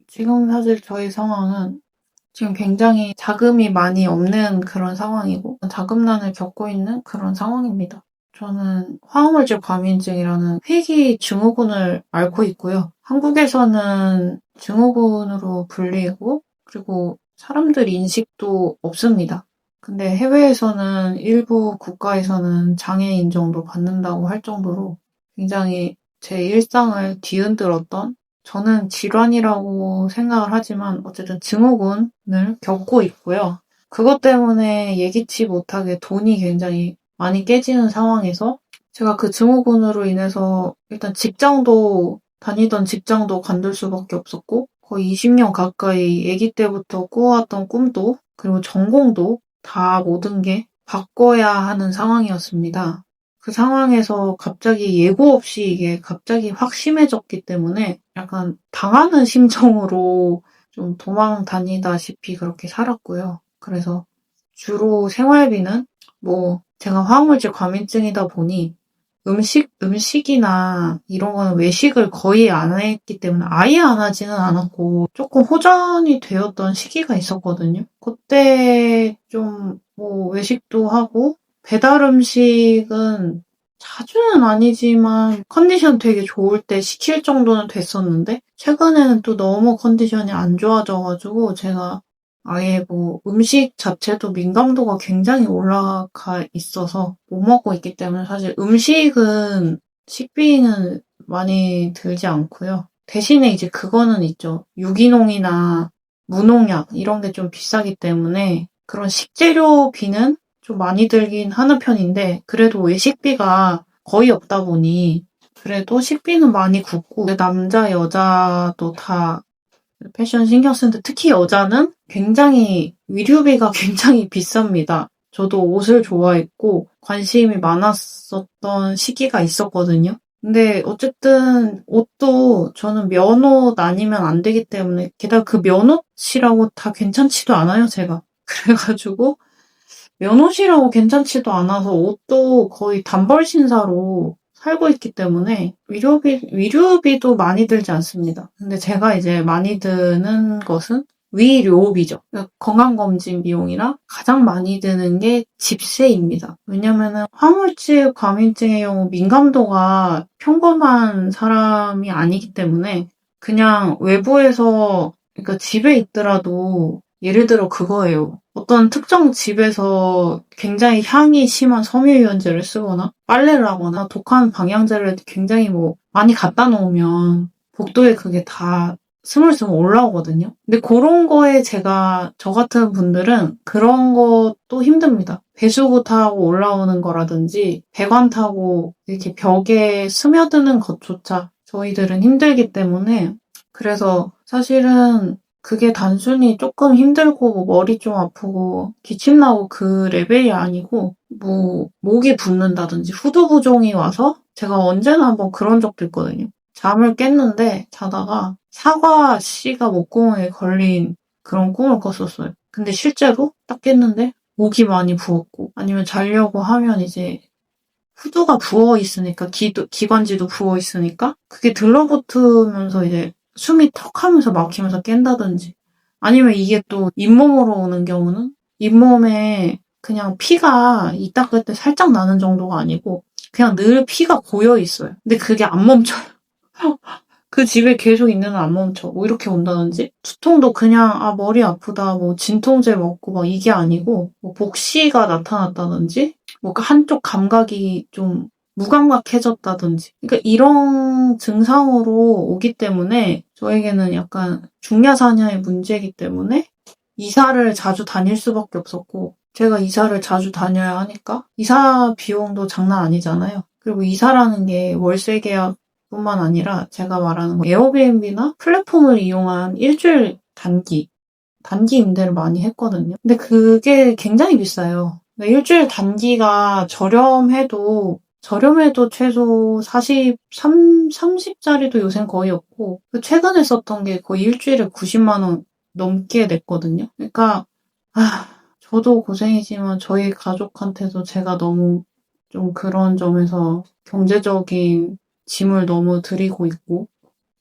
지금 사실 저희 상황은 지금 굉장히 자금이 많이 없는 그런 상황이고 자금난을 겪고 있는 그런 상황입니다. 저는 화학물질 과민증이라는 희귀 증후군을 앓고 있고요. 한국에서는 증후군으로 불리고 그리고 사람들 인식도 없습니다. 근데 해외에서는 일부 국가에서는 장애인 정도 받는다고 할 정도로 굉장히 제 일상을 뒤흔들었던, 저는 질환이라고 생각을 하지만 어쨌든 증후군을 겪고 있고요. 그것 때문에 예기치 못하게 돈이 굉장히 많이 깨지는 상황에서 제가 그 증후군으로 인해서 일단 다니던 직장도 관둘 수밖에 없었고 거의 20년 가까이 아기 때부터 꾸어왔던 꿈도 그리고 전공도 다 모든 게 바꿔야 하는 상황이었습니다. 그 상황에서 갑자기 예고 없이 이게 갑자기 확 심해졌기 때문에 약간 당하는 심정으로 좀 도망 다니다시피 그렇게 살았고요. 그래서 주로 생활비는 제가 화학물질 과민증이다 보니 음식이나 이런 거는 외식을 거의 안 했기 때문에 아예 안 하지는 않았고 조금 호전이 되었던 시기가 있었거든요. 그때 좀 외식도 하고 배달 음식은 자주는 아니지만 컨디션 되게 좋을 때 시킬 정도는 됐었는데 최근에는 또 너무 컨디션이 안 좋아져가지고 제가 아예 음식 자체도 민감도가 굉장히 올라가 있어서 못 먹고 있기 때문에 사실 식비는 많이 들지 않고요. 대신에 이제 그거는 있죠. 유기농이나 무농약 이런 게 좀 비싸기 때문에 그런 식재료비는 좀 많이 들긴 하는 편인데 그래도 외식비가 거의 없다 보니 그래도 식비는 많이 굳고 남자, 여자도 다 패션 신경 쓰는데 특히 여자는 위류비가 굉장히 비쌉니다. 저도 옷을 좋아했고 관심이 많았었던 시기가 있었거든요. 근데 어쨌든 옷도 저는 면옷 아니면 안 되기 때문에 게다가 그 면옷이라고 다 괜찮지도 않아요, 제가. 그래가지고 면옷이라고 괜찮지도 않아서 옷도 거의 단벌 신사로 살고 있기 때문에 위료비도 많이 들지 않습니다. 근데 제가 이제 많이 드는 것은 위료비죠. 그러니까 건강검진 비용이랑 가장 많이 드는 게 집세입니다. 왜냐면은 화물질 과민증의 경우 민감도가 평범한 사람이 아니기 때문에 그냥 외부에서, 그러니까 집에 있더라도 예를 들어 그거예요. 어떤 특정 집에서 굉장히 향이 심한 섬유유연제를 쓰거나 빨래를 하거나 독한 방향제를 굉장히 많이 갖다 놓으면 복도에 그게 다 스물스물 올라오거든요. 근데 그런 거에 저 같은 분들은 그런 것도 힘듭니다. 배수구 타고 올라오는 거라든지 배관 타고 이렇게 벽에 스며드는 것조차 저희들은 힘들기 때문에 그래서 사실은 그게 단순히 조금 힘들고 머리 좀 아프고 기침 나고 그 레벨이 아니고 목이 붓는다든지 후두부종이 와서 제가 언제나 한번 그런 적도 있거든요. 잠을 깼는데 자다가 사과 씨가 목구멍에 걸린 그런 꿈을 꿨었어요. 근데 실제로 딱 깼는데 목이 많이 부었고 아니면 자려고 하면 이제 후두가 부어 있으니까 기관지도 부어 있으니까 그게 들러붙으면서 이제 숨이 턱 하면서 막히면서 깬다든지 아니면 이게 또 잇몸으로 오는 경우는 잇몸에 그냥 피가 이 닦을 때 살짝 나는 정도가 아니고 그냥 늘 피가 고여 있어요. 근데 그게 안 멈춰요. 그 집에 계속 있는 안 멈춰. 이렇게 온다든지 두통도 그냥 머리 아프다 진통제 먹고 이게 아니고 복시가 나타났다든지 한쪽 감각이 좀 무감각해졌다든지 그러니까 이런 증상으로 오기 때문에 저에게는 약간 중야사냐의 문제이기 때문에 이사를 자주 다닐 수밖에 없었고 제가 이사를 자주 다녀야 하니까 이사 비용도 장난 아니잖아요. 그리고 이사라는 게 월세 계약 뿐만 아니라 제가 말하는 에어비앤비나 플랫폼을 이용한 일주일 단기 임대를 많이 했거든요. 근데 그게 굉장히 비싸요. 일주일 단기가 저렴해도 최소 30짜리도 요새는 거의 없고 최근에 썼던 게 거의 일주일에 90만 원 넘게 냈거든요. 그러니까 저도 고생이지만 저희 가족한테도 제가 너무 좀 그런 점에서 경제적인 짐을 너무 드리고 있고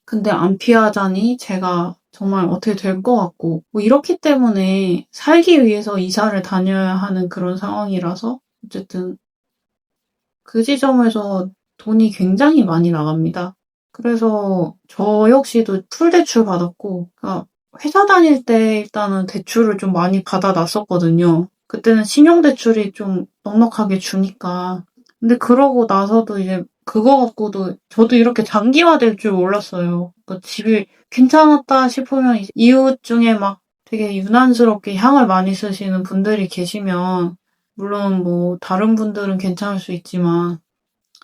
근데 안 피하자니 제가 정말 어떻게 될 것 같고, 뭐 이렇기 때문에 살기 위해서 이사를 다녀야 하는 그런 상황이라서, 어쨌든 그 지점에서 돈이 굉장히 많이 나갑니다. 그래서 저 역시도 풀대출 받았고, 그러니까 회사 다닐 때 일단은 대출을 좀 많이 받아놨었거든요. 그때는 신용대출이 좀 넉넉하게 주니까. 근데 그러고 나서도 이제 그거 갖고도 저도 이렇게 장기화될 줄 몰랐어요. 그러니까 집이 괜찮았다 싶으면 이웃 중에 막 되게 유난스럽게 향을 많이 쓰시는 분들이 계시면 물론 뭐 다른 분들은 괜찮을 수 있지만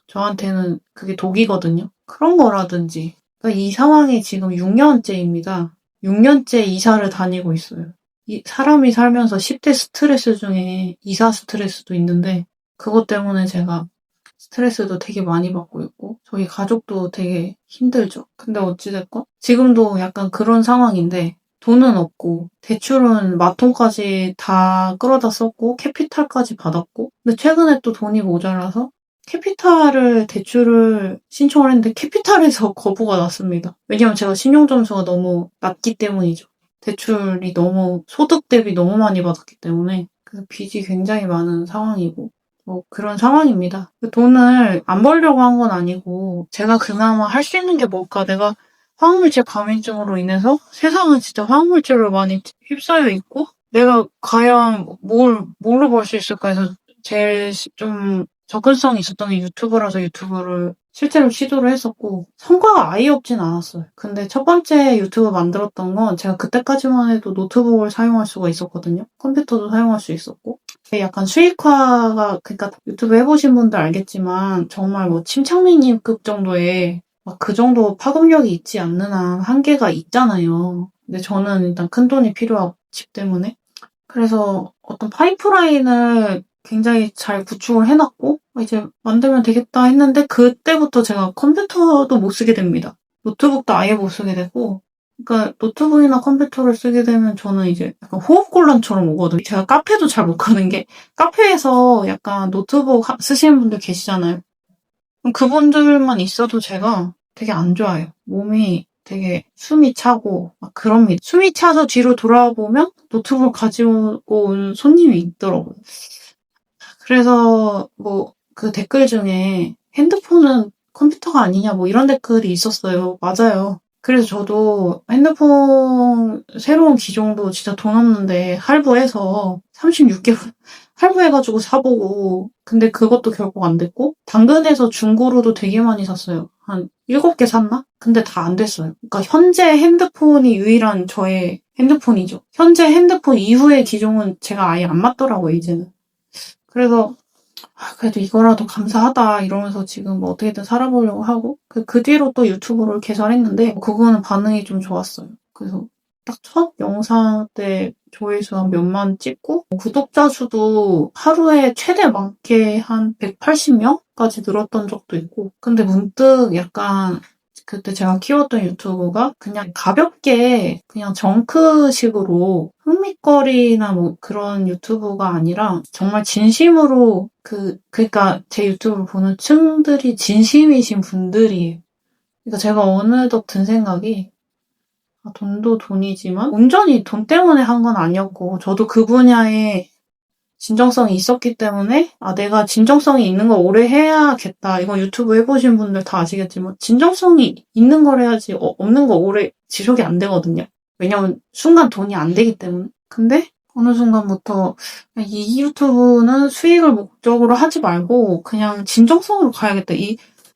저한테는 그게 독이거든요. 그런 거라든지. 그러니까 이 상황이 지금 6년째입니다. 6년째 이사를 다니고 있어요. 사람이 살면서 10대 스트레스 중에 이사 스트레스도 있는데 그것 때문에 제가 스트레스도 되게 많이 받고 있고 저희 가족도 되게 힘들죠. 근데 어찌됐건 지금도 약간 그런 상황인데 돈은 없고 대출은 마통까지 다 끌어다 썼고 캐피탈까지 받았고 근데 최근에 또 돈이 모자라서 캐피탈을 대출을 신청을 했는데 캐피탈에서 거부가 났습니다. 왜냐면 제가 신용점수가 너무 낮기 때문이죠. 대출이 너무 소득 대비 너무 많이 받았기 때문에 그래서 빚이 굉장히 많은 상황이고 뭐 그런 상황입니다. 돈을 안 벌려고 한 건 아니고 제가 그나마 할 수 있는 게 뭘까? 내가 화학물질 감염증으로 인해서 세상은 진짜 화학물질로 많이 휩싸여 있고 내가 과연 뭘로 벌 수 있을까 해서 제일 좀 접근성이 있었던 게 유튜브라서 유튜브를 실제로 시도를 했었고 성과가 아예 없진 않았어요. 근데 첫 번째 유튜브 만들었던 건 제가 그때까지만 해도 노트북을 사용할 수가 있었거든요. 컴퓨터도 사용할 수 있었고 약간 수익화가 그러니까 유튜브 해보신 분들 알겠지만 정말 뭐 침착맨님급 정도의 막 그 정도 파급력이 있지 않는 한 한계가 있잖아요. 근데 저는 일단 큰 돈이 필요하고 집 때문에 그래서 어떤 파이프라인을 굉장히 잘 구축을 해놨고 이제 만들면 되겠다 했는데 그때부터 제가 컴퓨터도 못 쓰게 됩니다. 노트북도 아예 못 쓰게 되고 그러니까 노트북이나 컴퓨터를 쓰게 되면 저는 이제 약간 호흡곤란처럼 오거든요. 제가 카페도 잘 못 가는 게 카페에서 약간 노트북 쓰시는 분들 계시잖아요. 그럼 그분들만 있어도 제가 되게 안 좋아요. 몸이 되게 숨이 차고 막 그럽니다. 숨이 차서 뒤로 돌아보면 노트북을 가지고 온 손님이 있더라고요. 그래서 뭐 그 댓글 중에 핸드폰은 컴퓨터가 아니냐 뭐 이런 댓글이 있었어요. 맞아요. 그래서 저도 핸드폰 새로운 기종도 진짜 돈 없는데 할부해서 36개월 할부해가지고 사보고 근데 그것도 결국 안 됐고 당근에서 중고로도 되게 많이 샀어요. 한 7개 샀나? 근데 다 안 됐어요. 그러니까 현재 핸드폰이 유일한 저의 핸드폰이죠. 현재 핸드폰 이후의 기종은 제가 아예 안 맞더라고요, 이제는. 그래서 그래도 이거라도 감사하다 이러면서 지금 뭐 어떻게든 살아보려고 하고 그 뒤로 또 유튜브를 개설했는데 그거는 반응이 좀 좋았어요. 그래서 딱 첫 영상 때 조회수 한 몇만 찍고 구독자 수도 하루에 최대 많게 한 180명까지 늘었던 적도 있고 근데 문득 약간 그때 제가 키웠던 유튜브가 그냥 가볍게 그냥 정크식으로 흥미거리나 뭐 그런 유튜브가 아니라 정말 진심으로 그러니까 제 유튜브를 보는 층들이 진심이신 분들이에요. 그러니까 제가 어느덧 든 생각이 돈도 돈이지만 온전히 돈 때문에 한 건 아니었고 저도 그 분야에 진정성이 있었기 때문에 내가 진정성이 있는 걸 오래 해야겠다. 이거 유튜브 해보신 분들 다 아시겠지만 진정성이 있는 걸 해야지 없는 거 오래 지속이 안 되거든요. 왜냐면 순간 돈이 안 되기 때문에. 근데 어느 순간부터 이 유튜브는 수익을 목적으로 하지 말고 그냥 진정성으로 가야겠다.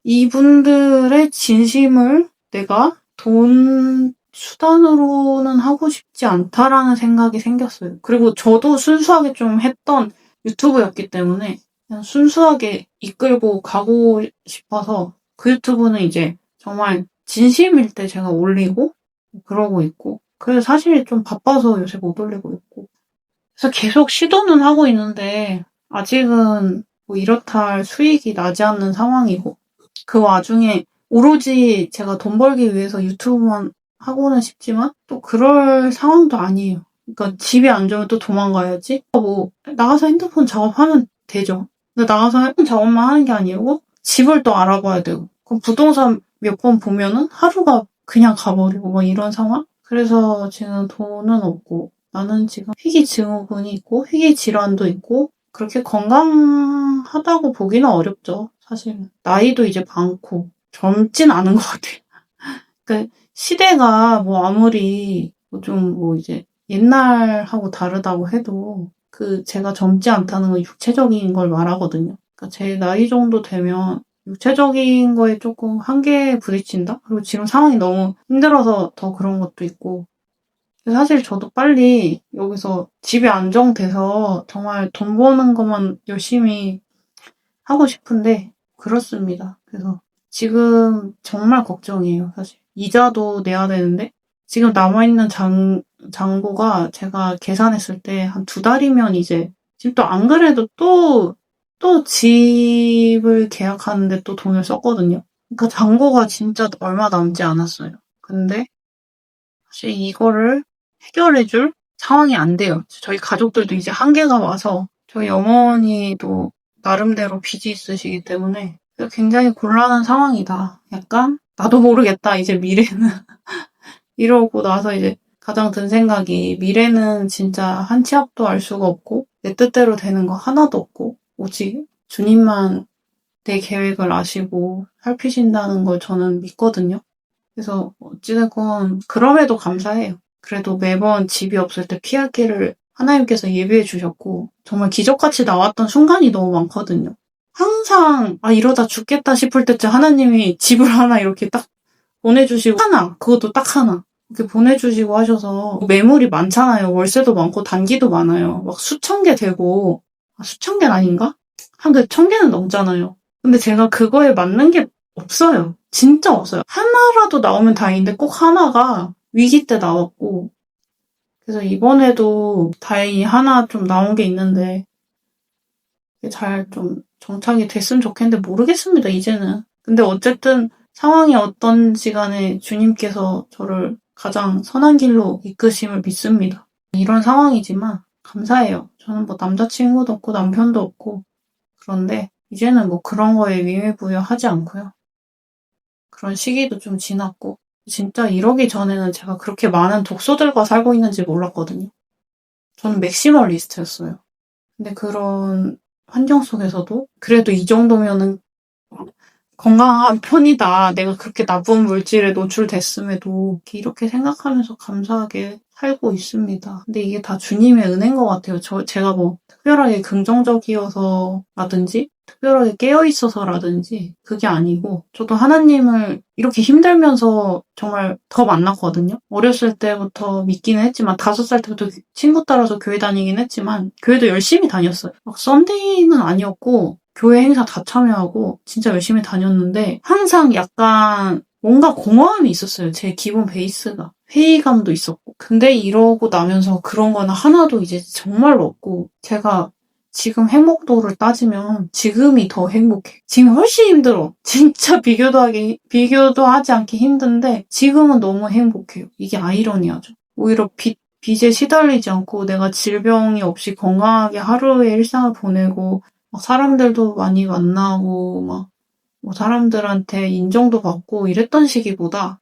이분들의 진심을 내가 돈 수단으로는 하고 싶지 않다라는 생각이 생겼어요. 그리고 저도 순수하게 좀 했던 유튜브였기 때문에 그냥 순수하게 이끌고 가고 싶어서 그 유튜브는 이제 정말 진심일 때 제가 올리고 그러고 있고 그래서 사실 좀 바빠서 요새 못 올리고 있고 그래서 계속 시도는 하고 있는데 아직은 뭐 이렇다 할 수익이 나지 않는 상황이고 그 와중에 오로지 제가 돈 벌기 위해서 유튜브만 하고는 싶지만 또 그럴 상황도 아니에요. 그러니까 집에 안 좋으면 또 도망가야지. 뭐 나가서 핸드폰 작업하면 되죠. 근데 나가서 핸드폰 작업만 하는 게 아니고 집을 또 알아봐야 되고 그럼 부동산 몇 번 보면은 하루가 그냥 가버리고 뭐 이런 상황? 그래서 지금 돈은 없고 나는 지금 희귀증후군이 있고 희귀질환도 있고 그렇게 건강하다고 보기는 어렵죠. 사실은. 나이도 이제 많고 젊진 않은 것 같아요. 그러니까 시대가 뭐 아무리 좀 뭐 이제 옛날하고 다르다고 해도 제가 젊지 않다는 건 육체적인 걸 말하거든요. 그러니까 제 나이 정도 되면 육체적인 거에 조금 한계에 부딪힌다? 그리고 지금 상황이 너무 힘들어서 더 그런 것도 있고. 사실 저도 빨리 여기서 집에 안정돼서 정말 돈 버는 것만 열심히 하고 싶은데 그렇습니다. 그래서 지금 정말 걱정이에요, 사실. 이자도 내야 되는데 지금 남아있는 잔고가 제가 계산했을 때 한 2달이면 이제 지금 또 안 그래도 또 집을 계약하는데 또 돈을 썼거든요. 그러니까 잔고가 진짜 얼마 남지 않았어요. 근데 사실 이거를 해결해줄 상황이 안 돼요. 저희 가족들도 이제 한계가 와서 저희 어머니도 나름대로 빚이 있으시기 때문에 굉장히 곤란한 상황이다. 약간 나도 모르겠다. 이제 미래는 이러고 나서 이제 가장 든 생각이 미래는 진짜 한 치 앞도 알 수가 없고 내 뜻대로 되는 거 하나도 없고 오직 주님만 내 계획을 아시고 살피신다는 걸 저는 믿거든요. 그래서 어찌됐건 그럼에도 감사해요. 그래도 매번 집이 없을 때 피할 길을 하나님께서 예비해 주셨고 정말 기적같이 나왔던 순간이 너무 많거든요. 항상 이러다 죽겠다 싶을 때쯤 하나님이 집을 하나 이렇게 딱 보내주시고 그것도 딱 하나 이렇게 보내주시고 하셔서 매물이 많잖아요. 월세도 많고 단기도 많아요. 막 수천 개 되고 수천 개는 아닌가? 한 1,000개는 넘잖아요. 근데 제가 그거에 맞는 게 없어요. 진짜 없어요. 하나라도 나오면 다행인데 꼭 하나가 위기 때 나왔고 그래서 이번에도 다행히 하나 좀 나온 게 있는데 잘 좀 정착이 됐으면 좋겠는데 모르겠습니다, 이제는. 근데 어쨌든 상황이 어떤지 간에 주님께서 저를 가장 선한 길로 이끄심을 믿습니다. 이런 상황이지만 감사해요. 저는 뭐 남자친구도 없고 남편도 없고 그런데 이제는 뭐 그런 거에 위의부여하지 않고요. 그런 시기도 좀 지났고 진짜 이러기 전에는 제가 그렇게 많은 독소들과 살고 있는지 몰랐거든요. 저는 맥시멀리스트였어요. 근데 그런 환경 속에서도 그래도 이 정도면은 건강한 편이다. 내가 그렇게 나쁜 물질에 노출됐음에도 이렇게 생각하면서 감사하게 살고 있습니다. 근데 이게 다 주님의 은혜인 것 같아요. 제가 뭐 특별하게 긍정적이어서라든지 특별하게 깨어있어서라든지 그게 아니고 저도 하나님을 이렇게 힘들면서 정말 더 만났거든요. 어렸을 때부터 믿기는 했지만 5살 때부터 친구 따라서 교회 다니긴 했지만 교회도 열심히 다녔어요. 막 썬데이는 아니었고 교회 행사 다 참여하고 진짜 열심히 다녔는데 항상 약간 뭔가 공허함이 있었어요. 제 기본 베이스가. 회의감도 있었고. 근데 이러고 나면서 그런 거는 하나도 이제 정말로 없고 제가 지금 행복도를 따지면 지금이 더 행복해. 지금 훨씬 힘들어. 진짜 비교도 하지 않기 힘든데 지금은 너무 행복해요. 이게 아이러니하죠. 오히려 빚에 시달리지 않고 내가 질병이 없이 건강하게 하루의 일상을 보내고 막 사람들도 많이 만나고 막 뭐 사람들한테 인정도 받고 이랬던 시기보다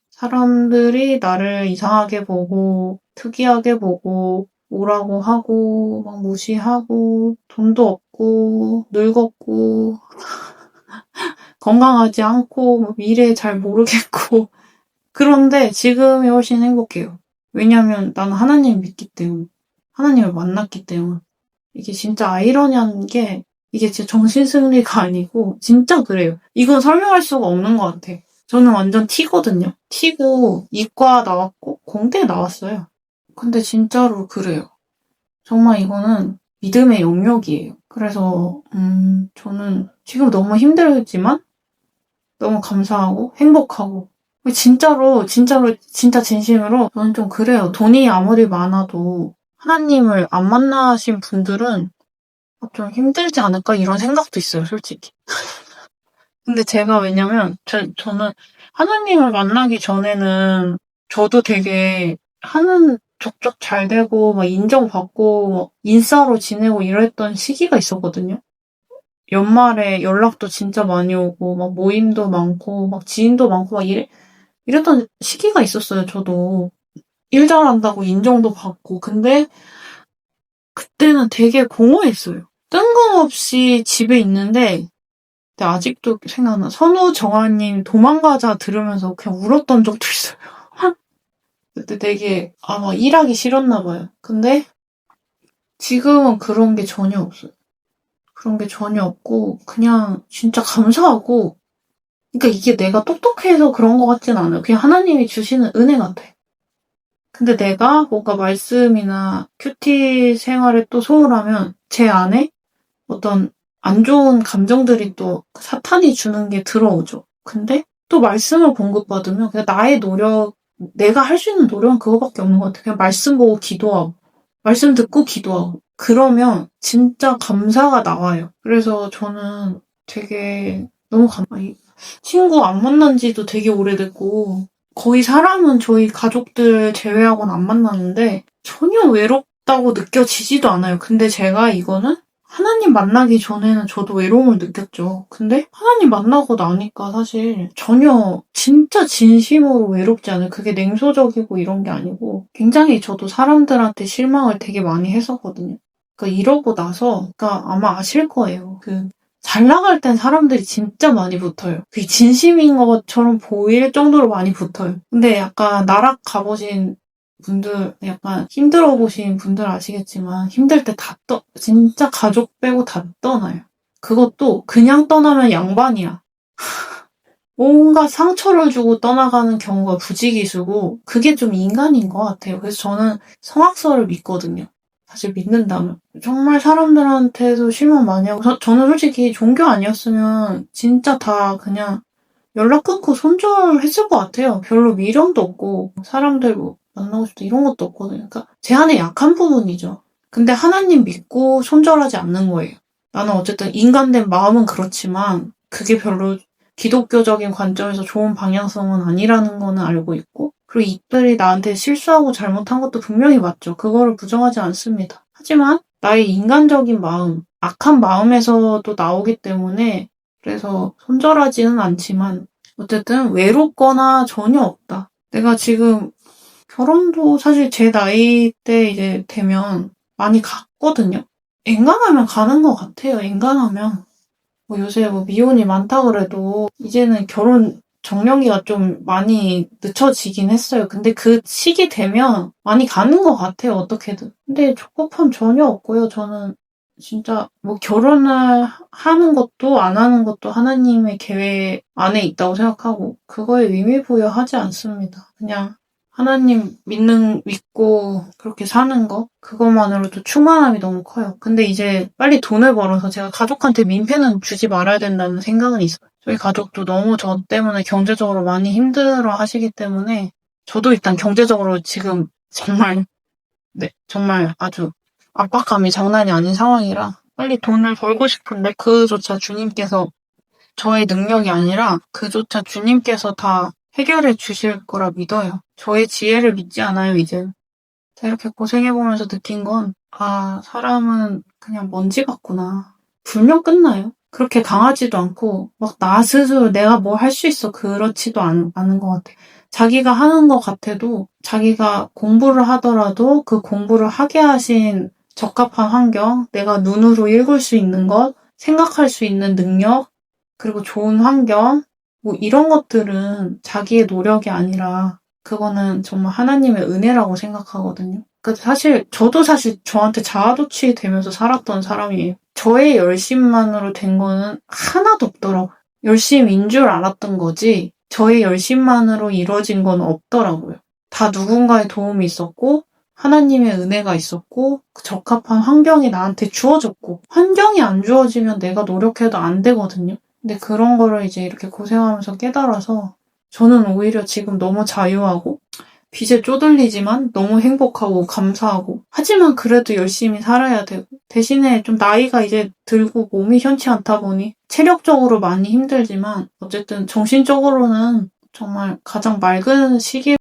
사람들이 나를 이상하게 보고 특이하게 보고 뭐라고 하고 막 무시하고 돈도 없고 늙었고 건강하지 않고 뭐 미래 잘 모르겠고 그런데 지금이 훨씬 행복해요. 왜냐하면 나는 하나님을 믿기 때문에 하나님을 만났기 때문에 이게 진짜 아이러니한 게 이게 진짜 정신승리가 아니고 진짜 그래요. 이건 설명할 수가 없는 것 같아. 저는 완전 T거든요. T고 이과 나왔고 공대 나왔어요. 근데 진짜로 그래요. 정말 이거는 믿음의 영역이에요. 그래서 저는 지금 너무 힘들지만 너무 감사하고 행복하고 진짜 진심으로 저는 좀 그래요. 돈이 아무리 많아도 하나님을 안 만나신 분들은 좀 힘들지 않을까 이런 생각도 있어요, 솔직히. 근데 제가 왜냐면 저는 하나님을 만나기 전에는 저도 되게 하는 족족 잘 되고 막 인정받고 막 인싸로 지내고 이랬던 시기가 있었거든요. 연말에 연락도 진짜 많이 오고 막 모임도 많고 막 지인도 많고 막 이랬던 시기가 있었어요, 저도. 일 잘한다고 인정도 받고. 근데 그때는 되게 공허했어요. 뜬금없이 집에 있는데 근데 아직도 생각나. 선우정아님 도망가자 들으면서 그냥 울었던 적도 있어요. 그때 되게 아마 일하기 싫었나 봐요. 근데 지금은 그런 게 전혀 없어요. 그런 게 전혀 없고 그냥 진짜 감사하고 그러니까 이게 내가 똑똑해서 그런 것 같진 않아요. 그냥 하나님이 주시는 은혜 같아. 근데 내가 뭔가 말씀이나 큐티 생활에 또 소홀하면 제 안에 어떤 안 좋은 감정들이 또 사탄이 주는 게 들어오죠. 근데 또 말씀을 공급받으면 그냥 나의 노력, 내가 할 수 있는 노력은 그거밖에 없는 것 같아요. 그냥 말씀 보고 기도하고, 말씀 듣고 기도하고. 그러면 진짜 감사가 나와요. 그래서 저는 되게 너무 친구 안 만난 지도 되게 오래됐고, 거의 사람은 저희 가족들 제외하고는 안 만나는데, 전혀 외롭다고 느껴지지도 않아요. 근데 제가 이거는 하나님 만나기 전에는 저도 외로움을 느꼈죠. 근데 하나님 만나고 나니까 사실 전혀 진짜 진심으로 외롭지 않아요. 그게 냉소적이고 이런 게 아니고 굉장히 저도 사람들한테 실망을 되게 많이 했었거든요. 그러니까 이러고 나서 그러니까 아마 아실 거예요. 잘 나갈 땐 사람들이 진짜 많이 붙어요. 그게 진심인 것처럼 보일 정도로 많이 붙어요. 근데 약간 나락 가보신 분들, 약간 힘들어 보신 분들 아시겠지만 힘들 때 진짜 가족 빼고 다 떠나요. 그것도 그냥 떠나면 양반이야. 뭔가 상처를 주고 떠나가는 경우가 부지기수고 그게 좀 인간인 것 같아요. 그래서 저는 성악설을 믿거든요. 사실 믿는다면. 정말 사람들한테도 실망 많이 하고 저는 솔직히 종교 아니었으면 진짜 다 그냥 연락 끊고 손절했을 것 같아요. 별로 미련도 없고 사람들 만나고 싶다 이런 것도 없거든요. 그러니까 제 안에 약한 부분이죠. 근데 하나님 믿고 손절하지 않는 거예요. 나는 어쨌든 인간된 마음은 그렇지만 그게 별로 기독교적인 관점에서 좋은 방향성은 아니라는 거는 알고 있고 그리고 이들이 나한테 실수하고 잘못한 것도 분명히 맞죠. 그거를 부정하지 않습니다. 하지만 나의 인간적인 마음, 악한 마음에서도 나오기 때문에 그래서 손절하지는 않지만 어쨌든 외롭거나 전혀 없다. 내가 지금 결혼도 사실 제 나이 때 이제 되면 많이 갔거든요. 엔간하면 가는 것 같아요. 엔간하면. 요새 미혼이 많다 그래도 이제는 결혼 정년기가 좀 많이 늦춰지긴 했어요. 근데 그 시기 되면 많이 가는 것 같아요. 어떻게든. 근데 조급함 전혀 없고요. 저는 진짜 결혼을 하는 것도 안 하는 것도 하나님의 계획 안에 있다고 생각하고 그거에 의미 부여하지 않습니다. 그냥 하나님 믿고 그렇게 사는 거 그것만으로도 충만함이 너무 커요. 근데 이제 빨리 돈을 벌어서 제가 가족한테 민폐는 주지 말아야 된다는 생각은 있어요. 저희 가족도 너무 저 때문에 경제적으로 많이 힘들어 하시기 때문에 저도 일단 경제적으로 지금 정말 아주 압박감이 장난이 아닌 상황이라 빨리 돈을 벌고 싶은데 그조차 주님께서 저의 능력이 아니라 그조차 주님께서 다 해결해 주실 거라 믿어요. 저의 지혜를 믿지 않아요, 이제. 제가 이렇게 고생해보면서 느낀 건, 사람은 그냥 먼지 같구나. 불면 끝나요. 그렇게 강하지도 않고, 나 스스로 내가 뭘 할 수 있어. 그렇지도 않은 것 같아. 자기가 하는 것 같아도, 자기가 공부를 하더라도 그 공부를 하게 하신 적합한 환경, 내가 눈으로 읽을 수 있는 것, 생각할 수 있는 능력, 그리고 좋은 환경, 이런 것들은 자기의 노력이 아니라 그거는 정말 하나님의 은혜라고 생각하거든요. 저도 사실 저한테 자아도취 되면서 살았던 사람이에요. 저의 열심만으로 된 거는 하나도 없더라고요. 열심인 줄 알았던 거지 저의 열심만으로 이루어진 건 없더라고요. 다 누군가의 도움이 있었고 하나님의 은혜가 있었고 적합한 환경이 나한테 주어졌고 환경이 안 주어지면 내가 노력해도 안 되거든요. 근데 그런 거를 이제 이렇게 고생하면서 깨달아서 저는 오히려 지금 너무 자유하고 빚에 쪼들리지만 너무 행복하고 감사하고 하지만 그래도 열심히 살아야 되고 대신에 좀 나이가 이제 들고 몸이 현치 않다 보니 체력적으로 많이 힘들지만 어쨌든 정신적으로는 정말 가장 맑은 시기